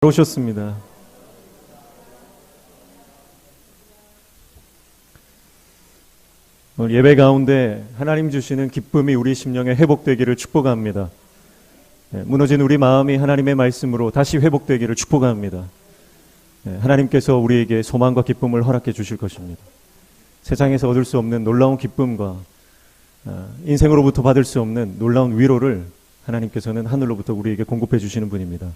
오셨습니다. 오늘 예배 가운데 하나님 주시는 기쁨이 우리 심령에 회복되기를 축복합니다. 무너진 우리 마음이 하나님의 말씀으로 다시 회복되기를 축복합니다. 하나님께서 우리에게 소망과 기쁨을 허락해 주실 것입니다. 세상에서 얻을 수 없는 놀라운 기쁨과 인생으로부터 받을 수 없는 놀라운 위로를 하나님께서는 하늘로부터 우리에게 공급해 주시는 분입니다.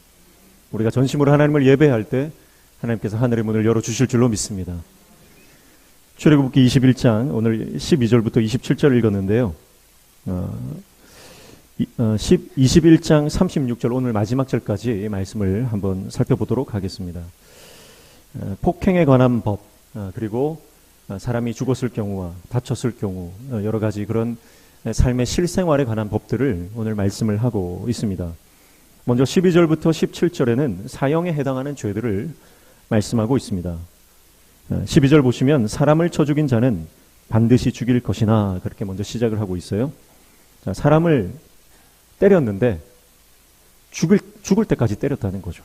우리가 전심으로 하나님을 예배할 때 하나님께서 하늘의 문을 열어주실 줄로 믿습니다. 출애굽기 21장 오늘 12절부터 27절 읽었는데요. 21장 36절 오늘 마지막 절까지 이 말씀을 한번 살펴보도록 하겠습니다. 폭행에 관한 법, 그리고 사람이 죽었을 경우와 다쳤을 경우 여러 가지 그런 삶의 실생활에 관한 법들을 오늘 말씀을 하고 있습니다. 먼저 12절부터 17절에는 사형에 해당하는 죄들을 말씀하고 있습니다. 12절 보시면 사람을 쳐 죽인 자는 반드시 죽일 것이나 그렇게 먼저 시작을 하고 있어요. 자, 사람을 때렸는데 죽을 때까지 때렸다는 거죠.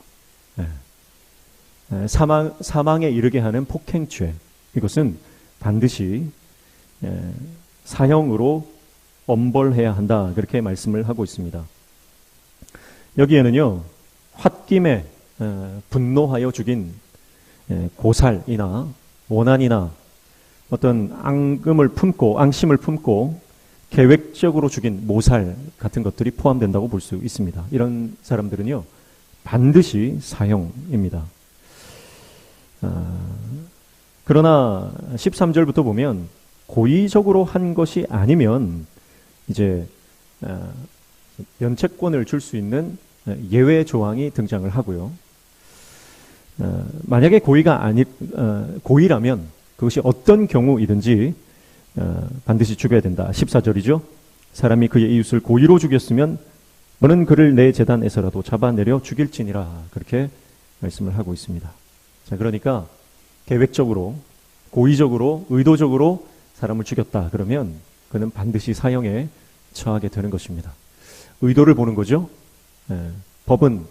사망에 이르게 하는 폭행죄, 이것은 반드시 사형으로 엄벌해야 한다, 그렇게 말씀을 하고 있습니다. 여기에는요, 홧김에 분노하여 죽인 고살이나 원한이나 어떤 앙심을 품고 계획적으로 죽인 모살 같은 것들이 포함된다고 볼 수 있습니다. 이런 사람들은요, 반드시 사형입니다. 그러나 13절부터 보면 고의적으로 한 것이 아니면 이제 면책권을 줄 수 있는 예외 조항이 등장을 하고요. 만약에 고의라면 그것이 어떤 경우이든지 반드시 죽여야 된다. 14절이죠. 사람이 그의 이웃을 고의로 죽였으면 너는 그를 내 제단에서라도 잡아내려 죽일지니라, 그렇게 말씀을 하고 있습니다. 자, 그러니까 계획적으로, 고의적으로, 의도적으로 사람을 죽였다 그러면 그는 반드시 사형에 처하게 되는 것입니다. 의도를 보는 거죠. 법은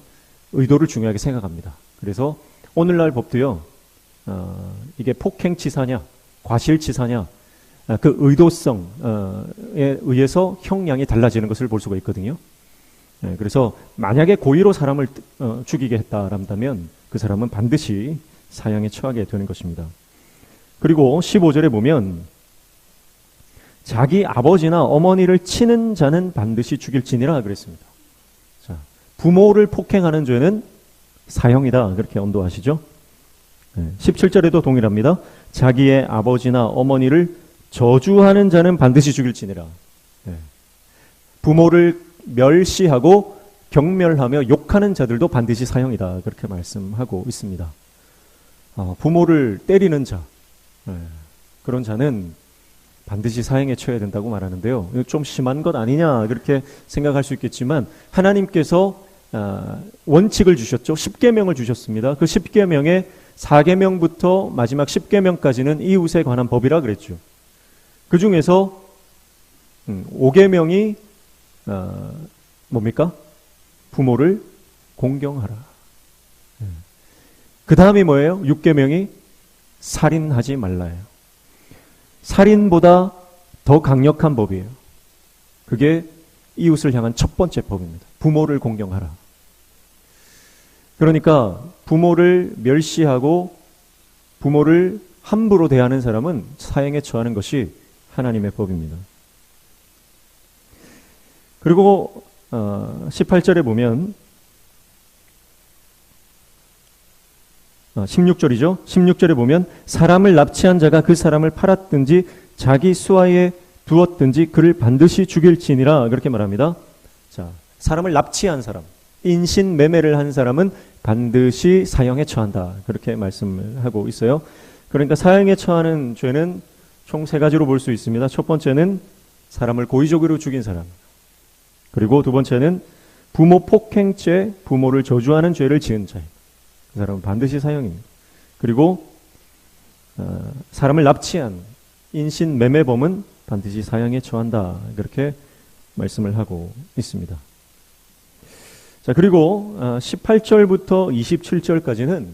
의도를 중요하게 생각합니다. 그래서 오늘날 법도요, 이게 폭행치사냐, 과실치사냐, 그 의도성에 의해서 형량이 달라지는 것을 볼 수가 있거든요. 그래서 만약에 고의로 사람을 죽이게 했다라면 그 사람은 반드시 사형에 처하게 되는 것입니다. 그리고 15절에 보면 자기 아버지나 어머니를 치는 자는 반드시 죽일지니라 그랬습니다. 자, 부모를 폭행하는 죄는 사형이다, 그렇게 언도하시죠. 17절에도 동일합니다. 자기의 아버지나 어머니를 저주하는 자는 반드시 죽일지니라. 부모를 멸시하고 경멸하며 욕하는 자들도 반드시 사형이다, 그렇게 말씀하고 있습니다. 부모를 때리는 자, 그런 자는 반드시 사형에 처해야 된다고 말하는데요. 이거 좀 심한 것 아니냐, 그렇게 생각할 수 있겠지만 하나님께서 원칙을 주셨죠. 10계명을 주셨습니다. 그 10계명의 4계명부터 마지막 10계명까지는 이웃에 관한 법이라 그랬죠. 그 중에서 5계명이 뭡니까? 부모를 공경하라. 그 다음이 뭐예요? 6계명이 살인하지 말라예요. 살인보다 더 강력한 법이에요. 그게 이웃을 향한 첫 번째 법입니다. 부모를 공경하라. 그러니까 부모를 멸시하고 부모를 함부로 대하는 사람은 사형에 처하는 것이 하나님의 법입니다. 그리고 18절에 보면 16절이죠. 16절에 보면 사람을 납치한 자가 그 사람을 팔았든지 자기 수하에 두었든지 그를 반드시 죽일지니라, 그렇게 말합니다. 자, 사람을 납치한 사람, 인신매매를 한 사람은 반드시 사형에 처한다, 그렇게 말씀을 하고 있어요. 그러니까 사형에 처하는 죄는 총 3가지로 볼 수 있습니다. 첫 번째는 사람을 고의적으로 죽인 사람, 그리고 두 번째는 부모 폭행죄, 부모를 저주하는 죄를 지은 자, 그 사람은 반드시 사형입니다. 그리고 사람을 납치한 인신매매범은 반드시 사형에 처한다, 그렇게 말씀을 하고 있습니다. 자, 그리고 18절부터 27절까지는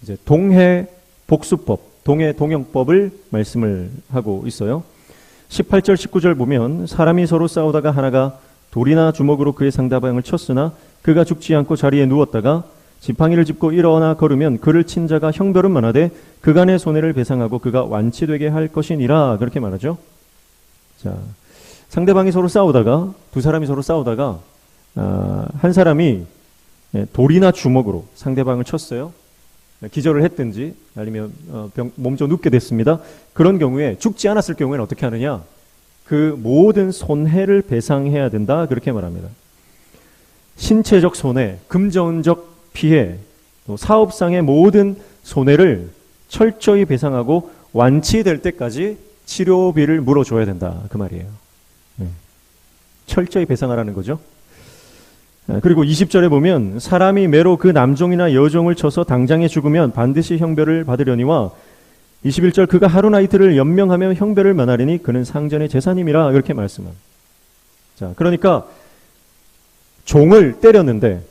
이제 동해 복수법, 동해 동영법을 말씀을 하고 있어요. 18절, 19절 보면 사람이 서로 싸우다가 하나가 돌이나 주먹으로 그의 상대방을 쳤으나 그가 죽지 않고 자리에 누웠다가 지팡이를 짚고 일어나 걸으면 그를 친 자가 형벌은 많아되 그간의 손해를 배상하고 그가 완치되게 할 것이니라. 그렇게 말하죠. 자, 상대방이 서로 싸우다가, 두 사람이 서로 싸우다가 한 사람이 돌이나 주먹으로 상대방을 쳤어요. 기절을 했든지 아니면 몸져 눕게 됐습니다. 그런 경우에 죽지 않았을 경우에는 어떻게 하느냐? 그 모든 손해를 배상해야 된다. 그렇게 말합니다. 신체적 손해, 금전적 피해, 또 사업상의 모든 손해를 철저히 배상하고 완치될 때까지 치료비를 물어줘야 된다. 그 말이에요. 철저히 배상하라는 거죠. 그리고 20절에 보면 사람이 매로 그 남종이나 여종을 쳐서 당장에 죽으면 반드시 형벌을 받으려니와 21절 그가 하루나 이틀을 연명하며 형벌을 면하리니 그는 상전의 재산임이라. 그렇게 말씀합니다. 자, 그러니까 종을 때렸는데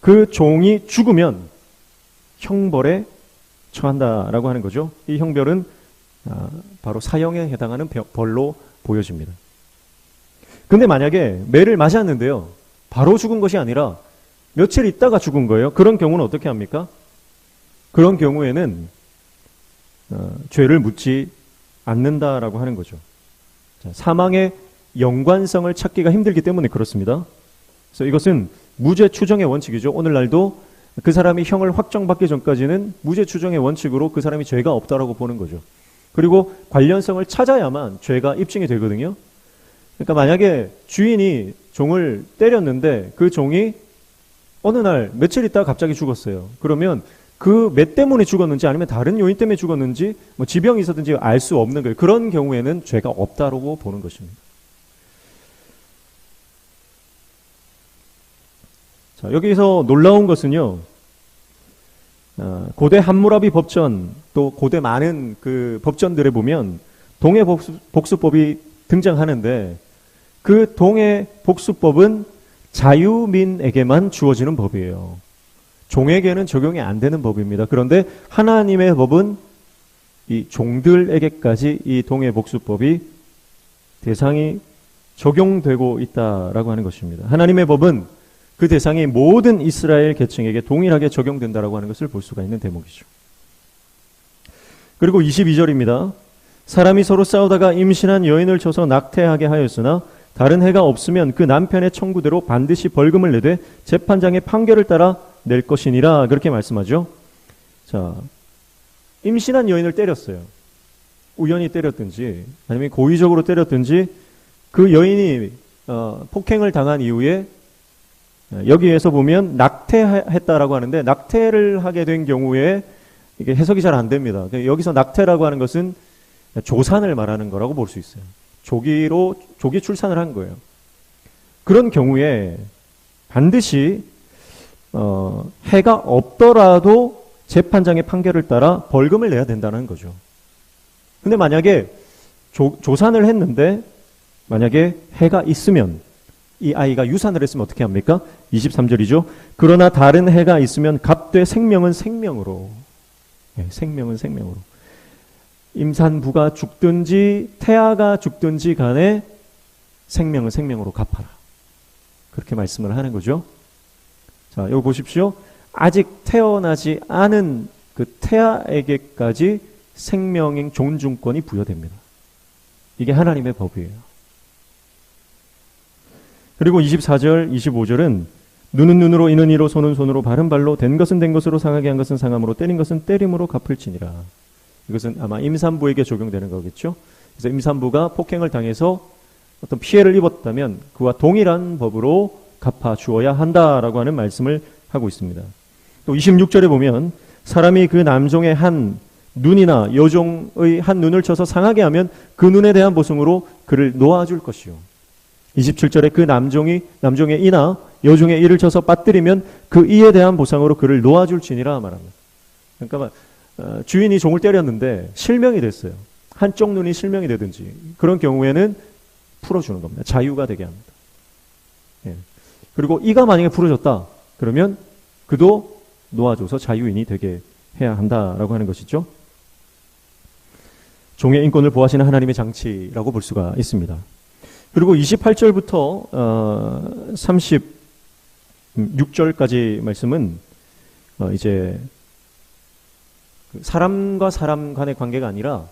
그 종이 죽으면 형벌에 처한다라고 하는 거죠. 이 형벌은 바로 사형에 해당하는 벌로 보여집니다. 근데 만약에 매를 맞았는데요, 바로 죽은 것이 아니라 며칠 있다가 죽은 거예요. 그런 경우는 어떻게 합니까? 그런 경우에는 죄를 묻지 않는다라고 하는 거죠. 자, 사망의 연관성을 찾기가 힘들기 때문에 그렇습니다. 그래서 이것은 무죄 추정의 원칙이죠. 오늘날도 그 사람이 형을 확정받기 전까지는 무죄 추정의 원칙으로 그 사람이 죄가 없다라고 보는 거죠. 그리고 관련성을 찾아야만 죄가 입증이 되거든요. 그러니까 만약에 주인이 종을 때렸는데 그 종이 어느 날 며칠 있다가 갑자기 죽었어요. 그러면 그 몇 때문에 죽었는지 아니면 다른 요인 때문에 죽었는지 뭐 지병이 있었든지 알 수 없는 거예요. 그런 경우에는 죄가 없다라고 보는 것입니다. 자, 여기서 놀라운 것은요, 고대 함무라비 법전, 또 고대 많은 그 법전들에 보면 동해 복수법이 등장하는데 그 동해 복수법은 자유민에게만 주어지는 법이에요. 종에게는 적용이 안 되는 법입니다. 그런데 하나님의 법은 이 종들에게까지 이 동해 복수법이 대상이 적용되고 있다라고 하는 것입니다. 하나님의 법은 그 대상이 모든 이스라엘 계층에게 동일하게 적용된다라고 하는 것을 볼 수가 있는 대목이죠. 그리고 22절입니다. 사람이 서로 싸우다가 임신한 여인을 쳐서 낙태하게 하였으나 다른 해가 없으면 그 남편의 청구대로 반드시 벌금을 내되 재판장의 판결을 따라 낼 것이니라. 그렇게 말씀하죠. 자, 임신한 여인을 때렸어요. 우연히 때렸든지 아니면 고의적으로 때렸든지 그 여인이 폭행을 당한 이후에 여기에서 보면 낙태했다라고 하는데 낙태를 하게 된 경우에 이게 해석이 잘 안 됩니다. 여기서 낙태라고 하는 것은 조산을 말하는 거라고 볼 수 있어요. 조기 출산을 한 거예요. 그런 경우에 반드시 해가 없더라도 재판장의 판결을 따라 벌금을 내야 된다는 거죠. 근데 만약에 조산을 했는데 만약에 해가 있으면 이 아이가 유산을 했으면 어떻게 합니까? 23절이죠. 그러나 다른 해가 있으면 갑되 생명은 생명으로. 생명은 생명으로. 임산부가 죽든지 태아가 죽든지 간에 생명은 생명으로 갚아라. 그렇게 말씀을 하는 거죠. 자, 여기 보십시오. 아직 태어나지 않은 그 태아에게까지 생명의 존중권이 부여됩니다. 이게 하나님의 법이에요. 그리고 24절, 25절은 눈은 눈으로 이는 이로 손은 손으로 발은 발로 된 것은 된 것으로 상하게 한 것은 상함으로 때린 것은 때림으로 갚을지니라. 이것은 아마 임산부에게 적용되는 거겠죠. 그래서 임산부가 폭행을 당해서 어떤 피해를 입었다면 그와 동일한 법으로 갚아 주어야 한다라고 하는 말씀을 하고 있습니다. 또 26절에 보면 사람이 그 남종의 한 눈이나 여종의 한 눈을 쳐서 상하게 하면 그 눈에 대한 보상으로 그를 놓아줄 것이요. 27절에 그 남종의 이나 여종의 이를 쳐서 빠뜨리면 그 이에 대한 보상으로 그를 놓아줄지니라 말합니다. 그러니까 주인이 종을 때렸는데 실명이 됐어요. 한쪽 눈이 실명이 되든지 그런 경우에는 풀어주는 겁니다. 자유가 되게 합니다. 예. 그리고 이가 만약에 부러졌다 그러면 그도 놓아줘서 자유인이 되게 해야 한다라고 하는 것이죠. 종의 인권을 보호하시는 하나님의 장치라고 볼 수가 있습니다. 그리고 28절부터 36절까지 말씀은 이제 사람과 사람 간의 관계가 아니라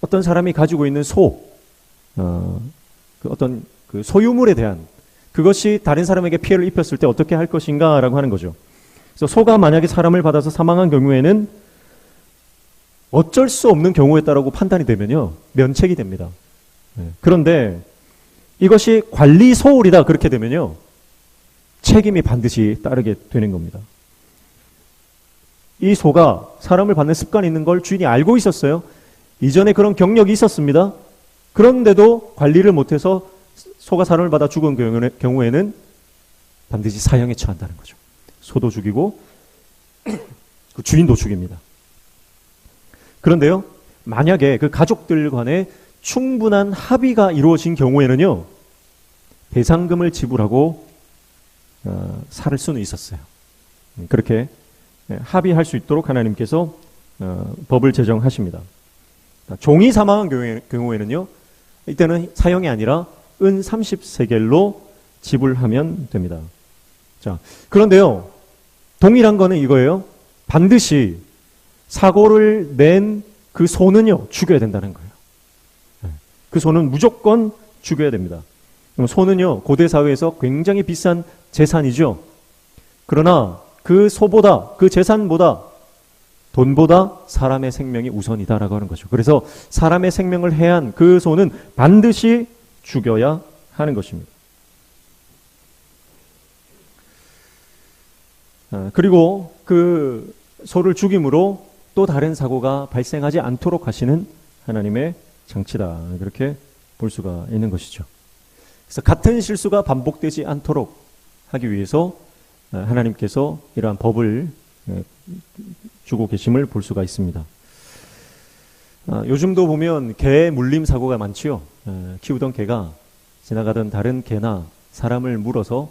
어떤 사람이 가지고 있는 어떤 그 소유물에 대한 그것이 다른 사람에게 피해를 입혔을 때 어떻게 할 것인가라고 하는 거죠. 그래서 소가 만약에 사람을 받아서 사망한 경우에는 어쩔 수 없는 경우였다라고 판단이 되면요 면책이 됩니다. 그런데 이것이 관리 소홀이다 그렇게 되면요 책임이 반드시 따르게 되는 겁니다. 이 소가 사람을 받는 습관이 있는 걸 주인이 알고 있었어요. 이전에 그런 경력이 있었습니다. 그런데도 관리를 못해서 소가 사람을 받아 죽은 경우에는 반드시 사형에 처한다는 거죠. 소도 죽이고 그 주인도 죽입니다. 그런데요, 만약에 그 가족들 간에 충분한 합의가 이루어진 경우에는요, 배상금을 지불하고 살 수는 있었어요. 그렇게 합의할 수 있도록 하나님께서 법을 제정하십니다. 종이 사망한 경우에는요, 이때는 사형이 아니라 은 30세겔로 지불하면 됩니다. 자, 그런데요, 동일한 거는 이거예요. 반드시 사고를 낸 그 소는요, 죽여야 된다는 거예요. 그 소는 무조건 죽여야 됩니다. 소는요, 고대 사회에서 굉장히 비싼 재산이죠. 그러나 그 소보다, 그 재산보다 돈보다 사람의 생명이 우선이다라고 하는 거죠. 그래서 사람의 생명을 해한 그 소는 반드시 죽여야 하는 것입니다. 그리고 그 소를 죽임으로 또 다른 사고가 발생하지 않도록 하시는 하나님의 장치다. 그렇게 볼 수가 있는 것이죠. 그래서 같은 실수가 반복되지 않도록 하기 위해서 하나님께서 이러한 법을 주고 계심을 볼 수가 있습니다. 요즘도 보면 개 물림 사고가 많지요. 키우던 개가 지나가던 다른 개나 사람을 물어서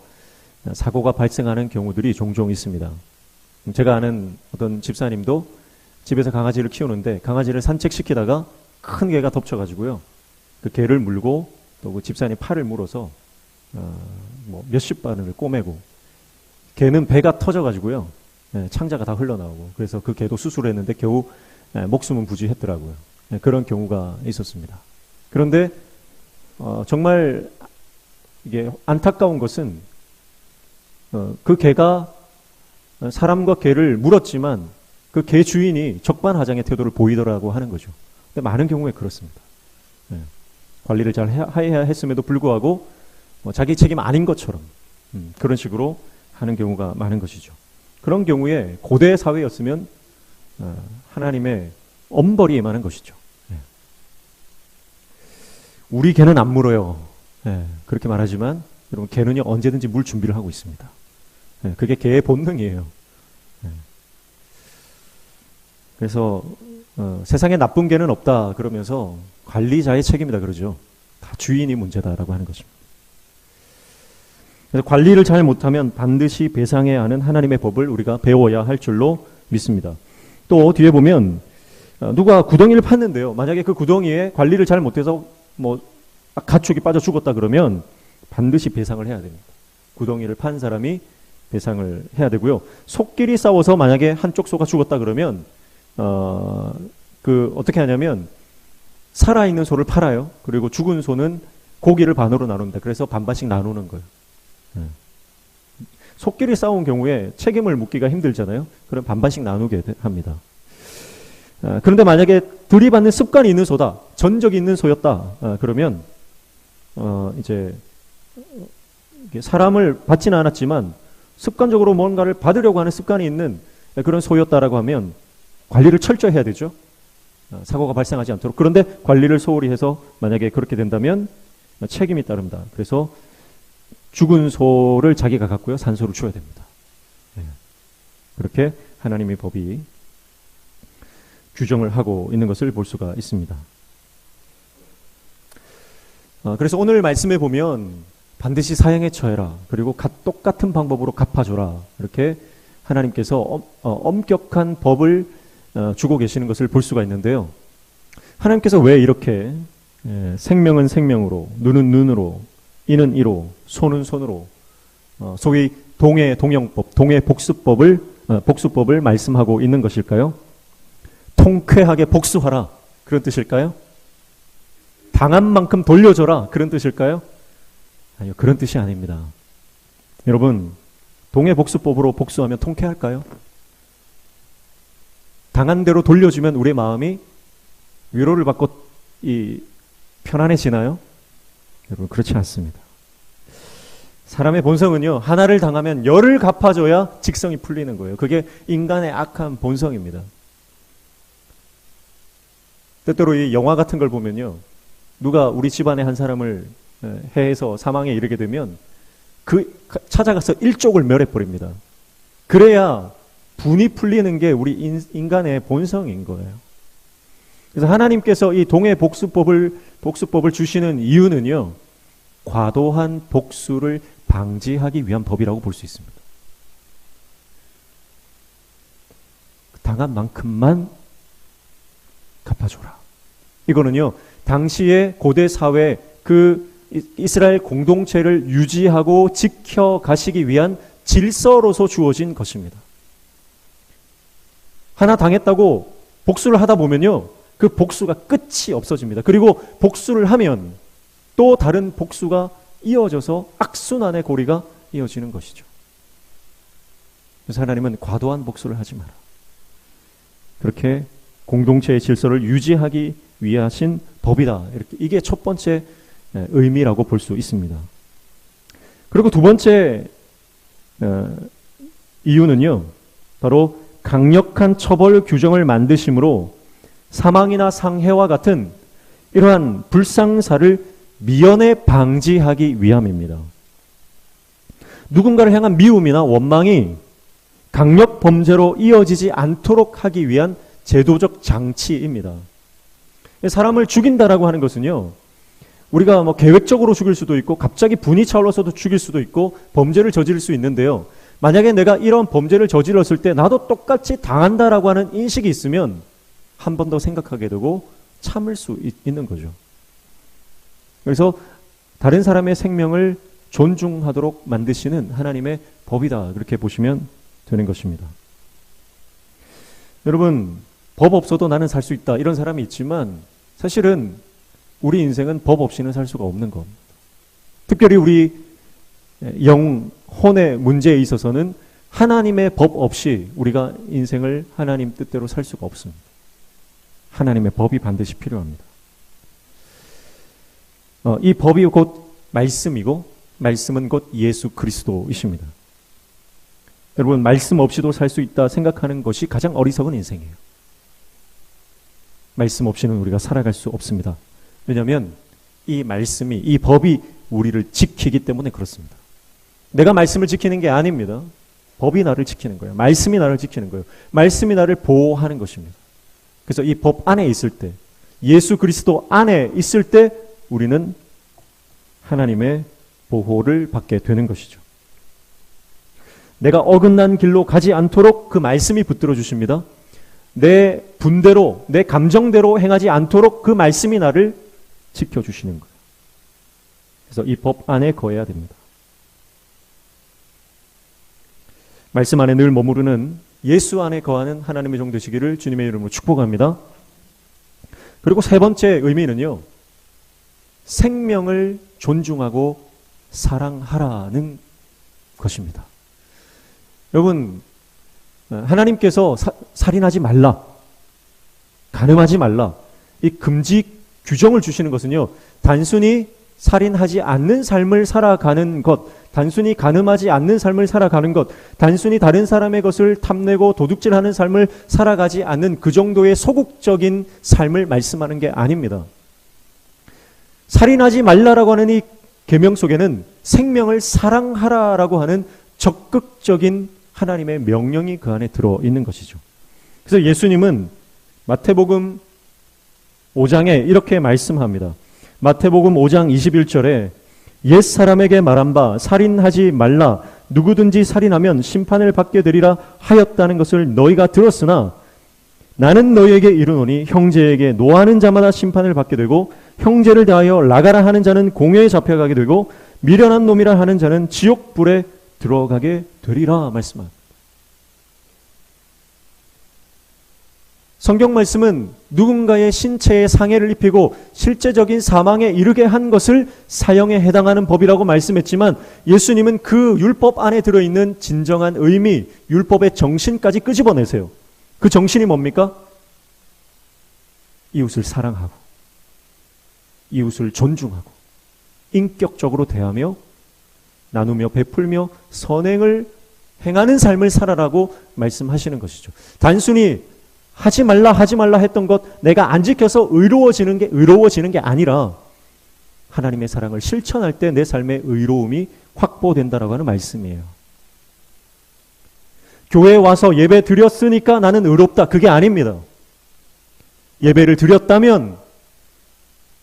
사고가 발생하는 경우들이 종종 있습니다. 제가 아는 어떤 집사님도 집에서 강아지를 키우는데 강아지를 산책시키다가 큰 개가 덮쳐가지고요. 그 개를 물고 또 그 집사님 팔을 물어서 몇십 바늘을 꼬매고 개는 배가 터져가지고요. 창자가 다 흘러나오고 그래서 그 개도 수술했는데 겨우 목숨은 부지했더라고요. 그런 경우가 있었습니다. 그런데 정말 이게 안타까운 것은 그 개가 사람과 개를 물었지만 그 개 주인이 적반하장의 태도를 보이더라고 하는 거죠. 근데 많은 경우에 그렇습니다. 관리를 잘 해야 했음에도 불구하고 자기 책임 아닌 것처럼 그런 식으로 하는 경우가 많은 것이죠. 그런 경우에 고대 사회였으면 하나님의 엄벌이 임하는 것이죠. 우리 개는 안 물어요. 그렇게 말하지만 여러분 개는요 언제든지 물 준비를 하고 있습니다. 그게 개의 본능이에요. 그래서 세상에 나쁜 개는 없다 그러면서 관리자의 책임이다 그러죠. 다 주인이 문제다라고 하는 것입니다. 그래서 관리를 잘 못하면 반드시 배상해야 하는 하나님의 법을 우리가 배워야 할 줄로 믿습니다. 또 뒤에 보면 누가 구덩이를 팠는데요. 만약에 그 구덩이에 관리를 잘 못해서 가축이 빠져 죽었다 그러면 반드시 배상을 해야 됩니다. 구덩이를 판 사람이 배상을 해야 되고요. 속끼리 싸워서 만약에 한쪽 소가 죽었다 그러면 어떻게 하냐면 살아있는 소를 팔아요. 그리고 죽은 소는 고기를 반으로 나눕니다. 그래서 반반씩 나누는 거예요. 속끼리 싸운 경우에 책임을 묻기가 힘들잖아요. 그럼 반반씩 나누게 합니다. 그런데 만약에 들이받는 습관이 있는 소다, 전적이 있는 소였다. 그러면 이제 사람을 받지는 않았지만 습관적으로 뭔가를 받으려고 하는 습관이 있는 그런 소였다라고 하면 관리를 철저히 해야 되죠. 사고가 발생하지 않도록. 그런데 관리를 소홀히 해서 만약에 그렇게 된다면 책임이 따릅니다. 그래서 죽은 소를 자기가 갖고요. 산소를 줘야 됩니다. 그렇게 하나님의 법이 규정을 하고 있는 것을 볼 수가 있습니다. 그래서 오늘 말씀에 보면 반드시 사형에 처해라. 그리고 똑같은 방법으로 갚아줘라. 이렇게 하나님께서 엄격한 법을 주고 계시는 것을 볼 수가 있는데요. 하나님께서 왜 이렇게 생명은 생명으로, 눈은 눈으로, 이는 이로, 손은 손으로, 소위 동해동영법, 복수법을 말씀하고 있는 것일까요? 통쾌하게 복수하라, 그런 뜻일까요? 당한 만큼 돌려줘라, 그런 뜻일까요? 아니요, 그런 뜻이 아닙니다. 여러분, 동해복수법으로 복수하면 통쾌할까요? 당한 대로 돌려주면 우리의 마음이 위로를 받고 편안해지나요? 여러분, 그렇지 않습니다. 사람의 본성은요, 하나를 당하면 열을 갚아줘야 직성이 풀리는 거예요. 그게 인간의 악한 본성입니다. 때때로 이 영화 같은 걸 보면요, 누가 우리 집안의 한 사람을 해해서 사망에 이르게 되면 찾아가서 일족을 멸해버립니다. 그래야 분이 풀리는 게 우리 인간의 본성인 거예요. 그래서 하나님께서 이 복수법을 주시는 이유는요, 과도한 복수를 방지하기 위한 법이라고 볼 수 있습니다. 당한 만큼만 갚아줘라. 이거는요, 당시의 고대 사회 이스라엘 공동체를 유지하고 지켜가시기 위한 질서로서 주어진 것입니다. 하나 당했다고 복수를 하다 보면요, 그 복수가 끝이 없어집니다. 그리고 복수를 하면 또 다른 복수가 이어져서 악순환의 고리가 이어지는 것이죠. 그래서 하나님은 과도한 복수를 하지 마라. 그렇게 공동체의 질서를 유지하기 위하신 법이다. 이게 첫 번째 의미라고 볼 수 있습니다. 그리고 두 번째 이유는요, 바로 강력한 처벌 규정을 만드심으로 사망이나 상해와 같은 이러한 불상사를 미연에 방지하기 위함입니다. 누군가를 향한 미움이나 원망이 강력 범죄로 이어지지 않도록 하기 위한 제도적 장치입니다. 사람을 죽인다라고 하는 것은요, 우리가 계획적으로 죽일 수도 있고 갑자기 분이 차올라서도 죽일 수도 있고 범죄를 저지를 수 있는데요, 만약에 내가 이런 범죄를 저질렀을 때 나도 똑같이 당한다라고 하는 인식이 있으면 한 번 더 생각하게 되고 참을 수 있는 거죠. 그래서 다른 사람의 생명을 존중하도록 만드시는 하나님의 법이다, 그렇게 보시면 되는 것입니다. 여러분, 법 없어도 나는 살 수 있다, 이런 사람이 있지만 사실은 우리 인생은 법 없이는 살 수가 없는 겁니다. 특별히 우리 영혼의 문제에 있어서는 하나님의 법 없이 우리가 인생을 하나님 뜻대로 살 수가 없습니다. 하나님의 법이 반드시 필요합니다. 이 법이 곧 말씀이고 말씀은 곧 예수 그리스도이십니다. 여러분, 말씀 없이도 살 수 있다 생각하는 것이 가장 어리석은 인생이에요. 말씀 없이는 우리가 살아갈 수 없습니다. 왜냐하면 이 말씀이, 이 법이 우리를 지키기 때문에 그렇습니다. 내가 말씀을 지키는 게 아닙니다. 법이 나를 지키는 거예요. 말씀이 나를 지키는 거예요. 말씀이 나를 보호하는 것입니다. 그래서 이 법 안에 있을 때, 예수 그리스도 안에 있을 때 우리는 하나님의 보호를 받게 되는 것이죠. 내가 어긋난 길로 가지 않도록 그 말씀이 붙들어 주십니다. 내 분대로, 내 감정대로 행하지 않도록 그 말씀이 나를 지켜주시는 거예요. 그래서 이 법 안에 거해야 됩니다. 말씀 안에 늘 머무르는, 예수 안에 거하는 하나님의 종 되시기를 주님의 이름으로 축복합니다. 그리고 세 번째 의미는요, 생명을 존중하고 사랑하라는 것입니다. 여러분, 하나님께서 살인하지 말라, 간음하지 말라, 이 금지 규정을 주시는 것은요, 단순히 살인하지 않는 삶을 살아가는 것, 단순히 간음하지 않는 삶을 살아가는 것, 단순히 다른 사람의 것을 탐내고 도둑질하는 삶을 살아가지 않는 그 정도의 소극적인 삶을 말씀하는 게 아닙니다. 살인하지 말라라고 하는 이 계명 속에는 생명을 사랑하라라고 하는 적극적인 하나님의 명령이 그 안에 들어있는 것이죠. 그래서 예수님은 마태복음 5장에 이렇게 말씀합니다. 마태복음 5장 21절에 옛 사람에게 말한 바 살인하지 말라 누구든지 살인하면 심판을 받게 되리라 하였다는 것을 너희가 들었으나 나는 너희에게 이르노니 형제에게 노하는 자마다 심판을 받게 되고 형제를 대하여 나가라 하는 자는 공회에 잡혀가게 되고 미련한 놈이라 하는 자는 지옥불에 들어가게 되리라 말씀합니다. 성경 말씀은 누군가의 신체에 상해를 입히고 실제적인 사망에 이르게 한 것을 사형에 해당하는 법이라고 말씀했지만 예수님은 그 율법 안에 들어있는 진정한 의미, 율법의 정신까지 끄집어내세요. 그 정신이 뭡니까? 이웃을 사랑하고 이웃을 존중하고 인격적으로 대하며 나누며 베풀며 선행을 행하는 삶을 살아라고 말씀하시는 것이죠. 단순히 하지 말라 했던 것 내가 안 지켜서 의로워지는 게 아니라 하나님의 사랑을 실천할 때 내 삶의 의로움이 확보된다라고 하는 말씀이에요. 교회에 와서 예배 드렸으니까 나는 의롭다. 그게 아닙니다. 예배를 드렸다면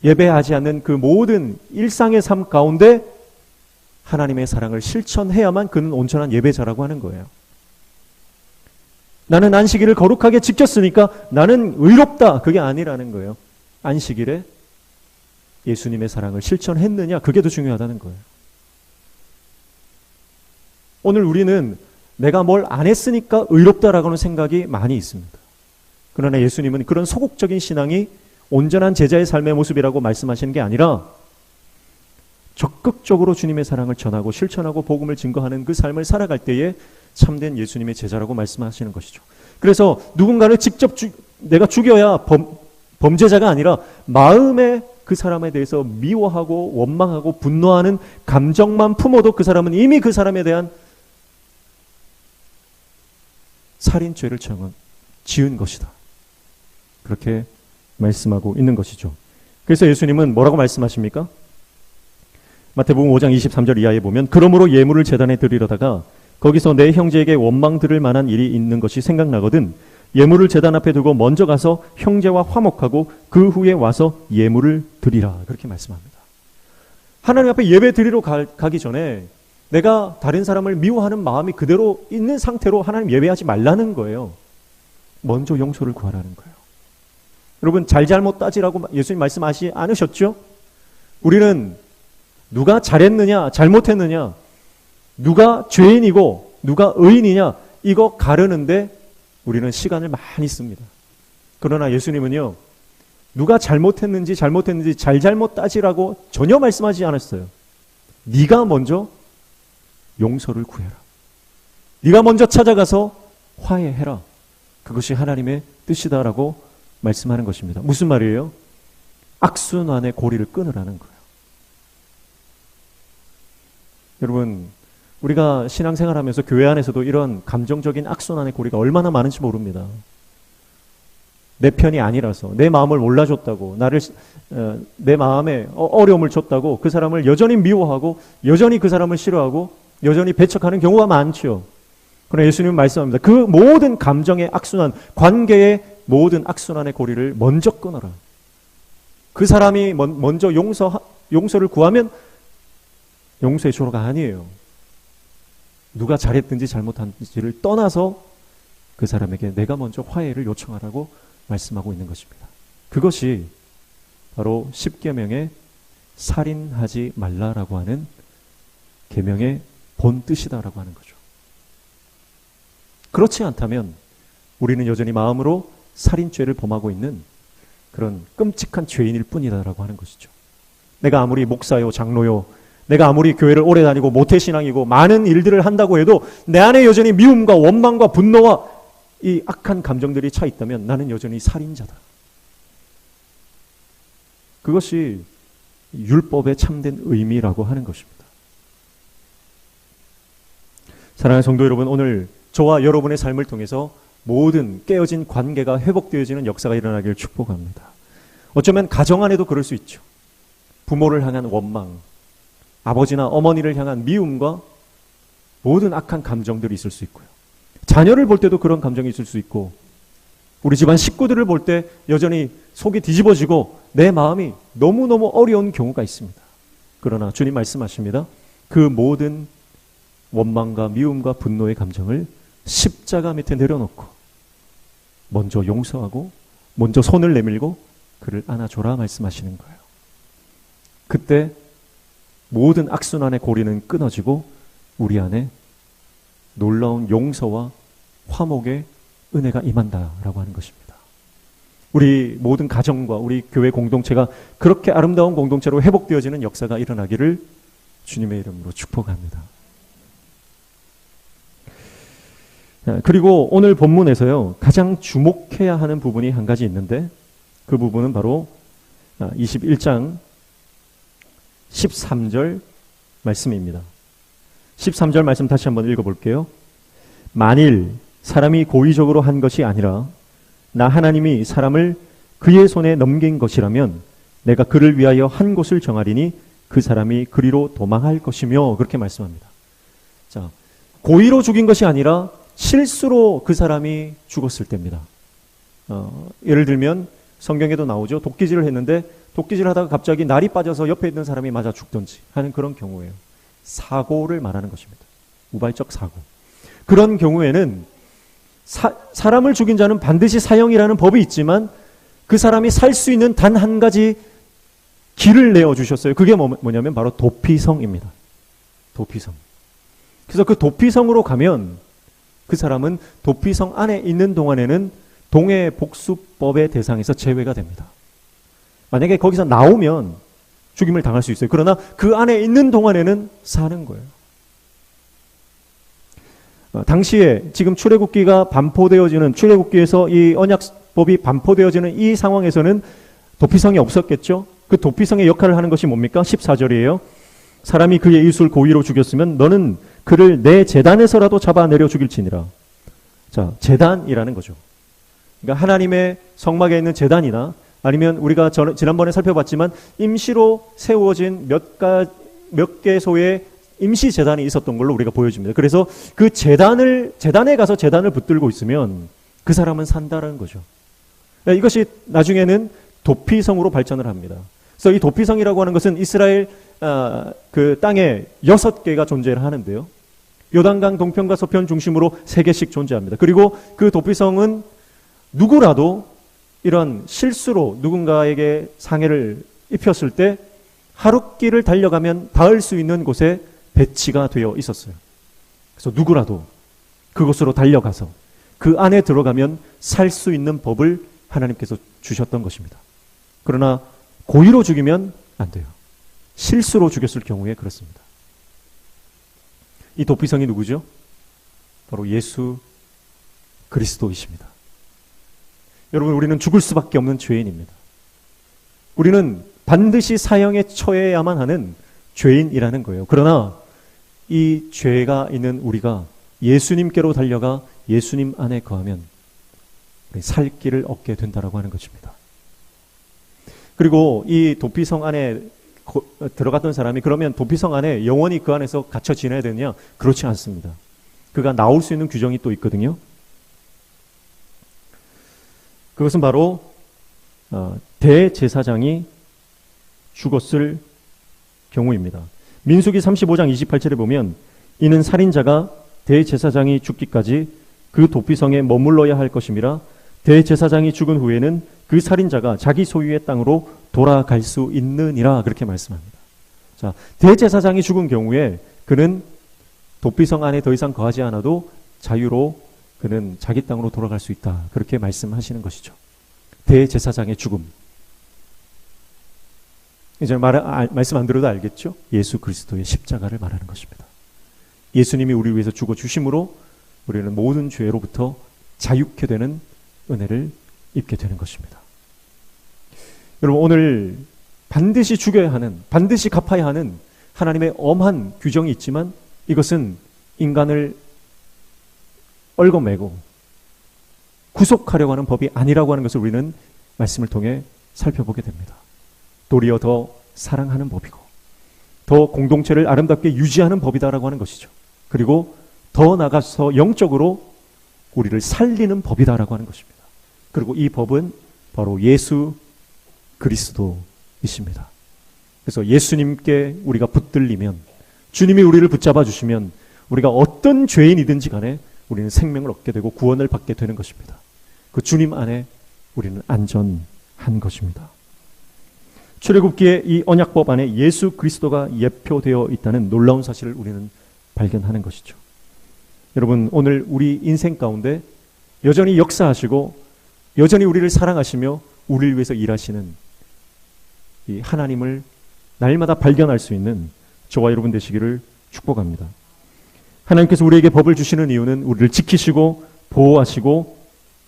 예배하지 않는 그 모든 일상의 삶 가운데 하나님의 사랑을 실천해야만 그는 온전한 예배자라고 하는 거예요. 나는 안식일을 거룩하게 지켰으니까 나는 의롭다. 그게 아니라는 거예요. 안식일에 예수님의 사랑을 실천했느냐? 그게 더 중요하다는 거예요. 오늘 우리는 내가 뭘 안 했으니까 의롭다라고는 생각이 많이 있습니다. 그러나 예수님은 그런 소극적인 신앙이 온전한 제자의 삶의 모습이라고 말씀하시는 게 아니라 적극적으로 주님의 사랑을 전하고 실천하고 복음을 증거하는 그 삶을 살아갈 때에 참된 예수님의 제자라고 말씀하시는 것이죠. 그래서 누군가를 직접 내가 죽여야 범죄자가 아니라 마음에 그 사람에 대해서 미워하고 원망하고 분노하는 감정만 품어도 그 사람은 이미 그 사람에 대한 살인죄를 지은 것이다. 그렇게 말씀하고 있는 것이죠. 그래서 예수님은 뭐라고 말씀하십니까? 마태복음 5장 23절 이하에 보면 그러므로 예물을 제단에 드리려다가 거기서 내 형제에게 원망 들을 만한 일이 있는 것이 생각나거든 예물을 제단 앞에 두고 먼저 가서 형제와 화목하고 그 후에 와서 예물을 드리라. 그렇게 말씀합니다. 하나님 앞에 예배 드리러 가기 전에 내가 다른 사람을 미워하는 마음이 그대로 있는 상태로 하나님 예배하지 말라는 거예요. 먼저 용서를 구하라는 거예요. 여러분 잘잘못 따지라고 예수님 말씀하시지 않으셨죠? 우리는 누가 잘했느냐 잘못했느냐 누가 죄인이고 누가 의인이냐 이거 가르는데 우리는 시간을 많이 씁니다. 그러나 예수님은요 누가 잘못했는지 잘잘못 따지라고 전혀 말씀하지 않았어요. 네가 먼저 용서를 구해라. 네가 먼저 찾아가서 화해해라. 그것이 하나님의 뜻이다라고 말씀하는 것입니다. 무슨 말이에요? 악순환의 고리를 끊으라는 거예요. 여러분 우리가 신앙생활하면서 교회 안에서도 이런 감정적인 악순환의 고리가 얼마나 많은지 모릅니다. 내 편이 아니라서 내 마음을 몰라줬다고 내 마음에 어려움을 줬다고 그 사람을 여전히 미워하고 여전히 그 사람을 싫어하고 여전히 배척하는 경우가 많죠. 그러나 예수님은 말씀합니다. 그 모든 감정의 악순환, 관계의 모든 악순환의 고리를 먼저 끊어라. 그 사람이 먼저 용서를 구하면 용서의 조로가 아니에요. 누가 잘했든지 잘못한지를 떠나서 그 사람에게 내가 먼저 화해를 요청하라고 말씀하고 있는 것입니다. 그것이 바로 십계명의 살인하지 말라라고 하는 계명의 본 뜻이다라고 하는 거죠. 그렇지 않다면 우리는 여전히 마음으로 살인죄를 범하고 있는 그런 끔찍한 죄인일 뿐이다라고 하는 것이죠. 내가 아무리 목사요 장로요 내가 아무리 교회를 오래 다니고 모태신앙이고 많은 일들을 한다고 해도 내 안에 여전히 미움과 원망과 분노와 이 악한 감정들이 차 있다면 나는 여전히 살인자다. 그것이 율법의 참된 의미라고 하는 것입니다. 사랑하는 성도 여러분, 오늘 저와 여러분의 삶을 통해서 모든 깨어진 관계가 회복되어지는 역사가 일어나기를 축복합니다. 어쩌면 가정 안에도 그럴 수 있죠. 부모를 향한 원망, 아버지나 어머니를 향한 미움과 모든 악한 감정들이 있을 수 있고요. 자녀를 볼 때도 그런 감정이 있을 수 있고 우리 집안 식구들을 볼 때 여전히 속이 뒤집어지고 내 마음이 너무너무 어려운 경우가 있습니다. 그러나 주님 말씀하십니다. 그 모든 원망과 미움과 분노의 감정을 십자가 밑에 내려놓고 먼저 용서하고 먼저 손을 내밀고 그를 안아줘라 말씀하시는 거예요. 그때 모든 악순환의 고리는 끊어지고 우리 안에 놀라운 용서와 화목의 은혜가 임한다라고 하는 것입니다. 우리 모든 가정과 우리 교회 공동체가 그렇게 아름다운 공동체로 회복되어지는 역사가 일어나기를 주님의 이름으로 축복합니다. 그리고 오늘 본문에서요, 가장 주목해야 하는 부분이 한 가지 있는데 그 부분은 바로 21장 13절 말씀입니다. 13절 말씀 다시 한번 읽어볼게요. 만일 사람이 고의적으로 한 것이 아니라 나 하나님이 사람을 그의 손에 넘긴 것이라면 내가 그를 위하여 한 곳을 정하리니 그 사람이 그리로 도망할 것이며 그렇게 말씀합니다. 자, 고의로 죽인 것이 아니라 실수로 그 사람이 죽었을 때입니다. 예를 들면 성경에도 나오죠. 도끼질을 했는데 도끼질 하다가 갑자기 날이 빠져서 옆에 있는 사람이 맞아 죽든지 하는 그런 경우예요. 사고를 말하는 것입니다. 우발적 사고. 그런 경우에는 사람을 죽인 자는 반드시 사형이라는 법이 있지만 그 사람이 살 수 있는 단 한 가지 길을 내어주셨어요. 그게 뭐냐면 바로 도피성입니다. 도피성. 그래서 그 도피성으로 가면 그 사람은 도피성 안에 있는 동안에는 동해복수법의 대상에서 제외가 됩니다. 만약에 거기서 나오면 죽임을 당할 수 있어요. 그러나 그 안에 있는 동안에는 사는 거예요. 당시에 지금 출애굽기가 반포되어지는, 출애굽기에서 이 언약법이 반포되어지는 이 상황에서는 도피성이 없었겠죠. 그 도피성의 역할을 하는 것이 뭡니까? 14절이에요. 사람이 그의 이웃을 고의로 죽였으면 너는 그를 내 제단에서라도 잡아내려 죽일지니라. 자, 제단이라는 거죠. 그러니까 하나님의 성막에 있는 제단이나 아니면 우리가 지난번에 살펴봤지만 임시로 세워진 몇 개소의 임시 제단이 있었던 걸로 우리가 보여집니다. 그래서 그 제단에 가서 제단을 붙들고 있으면 그 사람은 산다는 거죠. 이것이 나중에는 도피성으로 발전을 합니다. 그래서 이 도피성이라고 하는 것은 이스라엘 그 땅에 6개가 존재를 하는데요. 요단강 동편과 서편 중심으로 3개씩 존재합니다. 그리고 그 도피성은 누구라도 이런 실수로 누군가에게 상해를 입혔을 때 하룻길을 달려가면 닿을 수 있는 곳에 배치가 되어 있었어요. 그래서 누구라도 그곳으로 달려가서 그 안에 들어가면 살 수 있는 법을 하나님께서 주셨던 것입니다. 그러나 고의로 죽이면 안 돼요. 실수로 죽였을 경우에 그렇습니다. 이 도피성이 누구죠? 바로 예수 그리스도이십니다. 여러분, 우리는 죽을 수밖에 없는 죄인입니다. 우리는 반드시 사형에 처해야만 하는 죄인이라는 거예요. 그러나 이 죄가 있는 우리가 예수님께로 달려가 예수님 안에 거하면 살 길을 얻게 된다라고 하는 것입니다. 그리고 이 도피성 안에 들어갔던 사람이 그러면 도피성 안에 영원히 그 안에서 갇혀 지내야 되느냐? 그렇지 않습니다. 그가 나올 수 있는 규정이 또 있거든요. 그것은 바로 대제사장이 죽었을 경우입니다. 민수기 35장 28절에 보면 이는 살인자가 대제사장이 죽기까지 그 도피성에 머물러야 할 것임이라 대제사장이 죽은 후에는 그 살인자가 자기 소유의 땅으로 돌아갈 수 있느니라 그렇게 말씀합니다. 자, 대제사장이 죽은 경우에 그는 도피성 안에 더 이상 거하지 않아도 자유로 그는 자기 땅으로 돌아갈 수 있다. 그렇게 말씀하시는 것이죠. 대제사장의 죽음. 이제 말씀 안 들어도 알겠죠? 예수 그리스도의 십자가를 말하는 것입니다. 예수님이 우리 위해서 죽어 주심으로 우리는 모든 죄로부터 자유케 되는 은혜를 입게 되는 것입니다. 여러분, 오늘 반드시 죽여야 하는, 반드시 갚아야 하는 하나님의 엄한 규정이 있지만 이것은 인간을 얽어매고 구속하려고 하는 법이 아니라고 하는 것을 우리는 말씀을 통해 살펴보게 됩니다. 도리어 더 사랑하는 법이고 더 공동체를 아름답게 유지하는 법이다라고 하는 것이죠. 그리고 더 나아가서 영적으로 우리를 살리는 법이다라고 하는 것입니다. 그리고 이 법은 바로 예수 그리스도이십니다. 그래서 예수님께 우리가 붙들리면, 주님이 우리를 붙잡아 주시면 우리가 어떤 죄인이든지 간에 우리는 생명을 얻게 되고 구원을 받게 되는 것입니다. 그 주님 안에 우리는 안전한 것입니다. 출애굽기의 이 언약법 안에 예수 그리스도가 예표되어 있다는 놀라운 사실을 우리는 발견하는 것이죠. 여러분, 오늘 우리 인생 가운데 여전히 역사하시고 여전히 우리를 사랑하시며 우리를 위해서 일하시는 이 하나님을 날마다 발견할 수 있는 저와 여러분 되시기를 축복합니다. 하나님께서 우리에게 법을 주시는 이유는 우리를 지키시고 보호하시고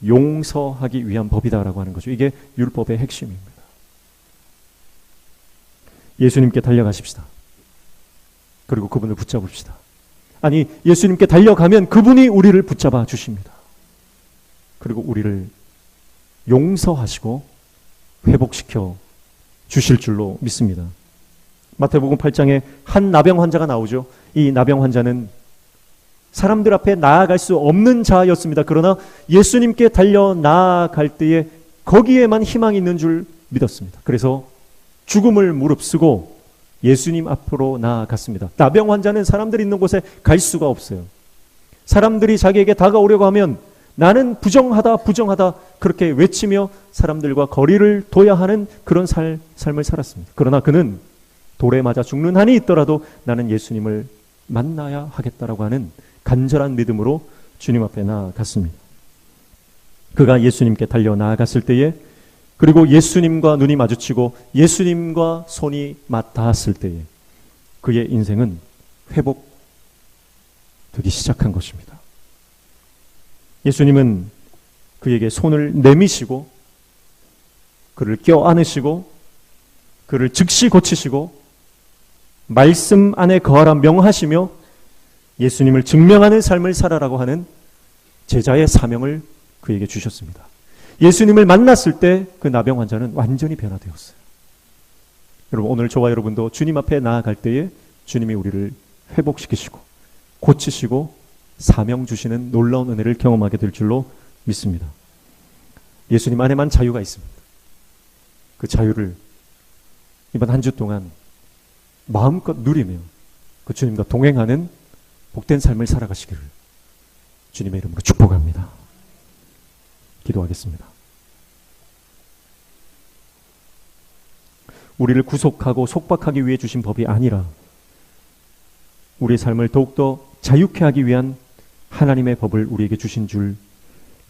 용서하기 위한 법이다라고 하는 거죠. 이게 율법의 핵심입니다. 예수님께 달려가십시다. 그리고 그분을 붙잡읍시다. 아니, 예수님께 달려가면 그분이 우리를 붙잡아 주십니다. 그리고 우리를 용서하시고 회복시켜 주실 줄로 믿습니다. 마태복음 8장에 한 나병 환자가 나오죠. 이 나병 환자는 사람들 앞에 나아갈 수 없는 자였습니다. 그러나 예수님께 달려 나아갈 때에 거기에만 희망이 있는 줄 믿었습니다. 그래서 죽음을 무릅쓰고 예수님 앞으로 나아갔습니다. 나병 환자는 사람들이 있는 곳에 갈 수가 없어요. 사람들이 자기에게 다가오려고 하면 나는 부정하다 그렇게 외치며 사람들과 거리를 둬야 하는 그런 삶을 살았습니다. 그러나 그는 돌에 맞아 죽는 한이 있더라도 나는 예수님을 만나야 하겠다라고 하는 간절한 믿음으로 주님 앞에 나아갔습니다. 그가 예수님께 달려 나아갔을 때에, 그리고 예수님과 눈이 마주치고 예수님과 손이 맞닿았을 때에 그의 인생은 회복되기 시작한 것입니다. 예수님은 그에게 손을 내미시고 그를 껴안으시고 그를 즉시 고치시고 말씀 안에 거하라 명하시며 예수님을 증명하는 삶을 살아라고 하는 제자의 사명을 그에게 주셨습니다. 예수님을 만났을 때 그 나병 환자는 완전히 변화되었어요. 여러분, 오늘 저와 여러분도 주님 앞에 나아갈 때에 주님이 우리를 회복시키시고 고치시고 사명 주시는 놀라운 은혜를 경험하게 될 줄로 믿습니다. 예수님 안에만 자유가 있습니다. 그 자유를 이번 한 주 동안 마음껏 누리며 그 주님과 동행하는 복된 삶을 살아가시기를 주님의 이름으로 축복합니다. 기도하겠습니다. 우리를 구속하고 속박하기 위해 주신 법이 아니라 우리의 삶을 더욱더 자유케 하기 위한 하나님의 법을 우리에게 주신 줄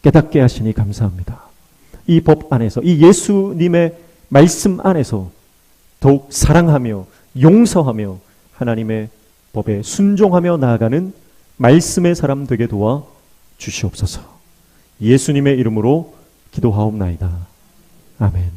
깨닫게 하시니 감사합니다. 이 법 안에서, 이 예수님의 말씀 안에서 더욱 사랑하며 용서하며 하나님의 법에 순종하며 나아가는 말씀의 사람 되게 도와 주시옵소서. 예수님의 이름으로 기도하옵나이다. 아멘.